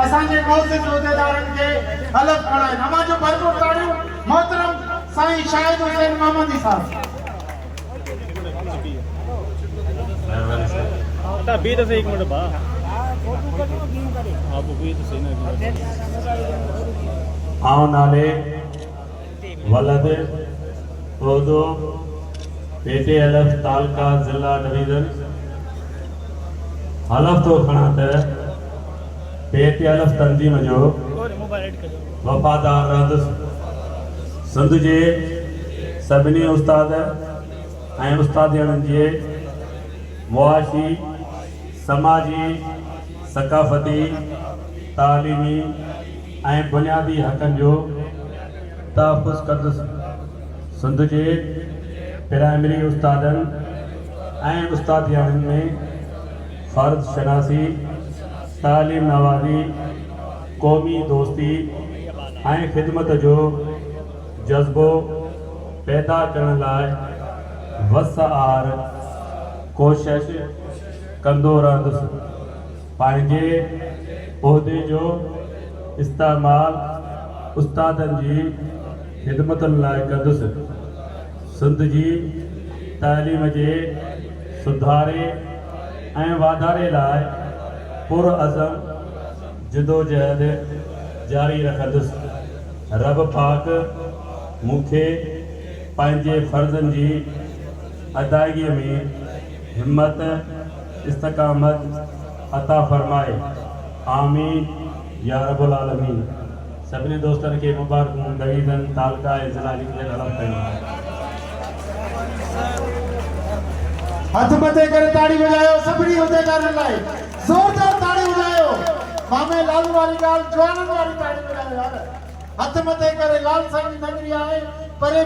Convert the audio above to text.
असांजे मौजूद उहदेदारनि खे हलफ़ खणाइनि। हमाजो भरपूर ताड़ियूं मोहतरम साईं शाहिद हुसैन मोहम्मदी साहब। भी तो सही एक मिनट बा आप भी तो सही ना आओ नाले वलद ओदो पेटे अलफ तालका जिला डिवीजन हलफ तो खणा त पेटे अलफ तंजीम जो वफादार रहंदुसि। सिंध जे सभिनी उस्ताद ऐं उस्तादियणनि जे मुआशी समाजी सकाफ़ती तालीमी ऐं बुनियादी हक़नि जो तहफ़्फ़ुज़ कंदुसि। सिंध जे प्राइमरी उस्तादनि ऐं उस्तादियाणनि में फ़र्द शनासी, तालीम नवाज़ी, क़ौमी दोस्ती ऐं ख़िदमत जो जज़्बो पैदा करण लाइ वसआर कोशिश कंदो रहंदुसि। पंहिंजे उहिदे जो इस्तेमाल उस्तादनि जी ख़िदमतुनि लाइ कंदुसि। सिंध जी तालीम जे सुधारे ऐं वाधारे लाइ पुरअज़म जिदोजहद जारी रखंदुसि। रब पाक मूंखे पंहिंजे फ़र्ज़नि जी अदायगीअ में हिम्मत इस्तकामत अता फरमाए। आमीन या रब्बुल आलमीन। सभिनी दोस्तनि खे मुबारकूं डिवीज़न तालका ऐं ज़िला जी हलफ़ कयूं। हथ मथे करे ताड़ी वजायो सभिनी उहदेदारनि लाइ। ज़ोरदार ताड़ी वजायो। मामे लालू वारी ॻाल्हि जवाननि वारी ताड़ी वजायो यार। हथ मथे करे लाल साईं जी नगरी आहे परे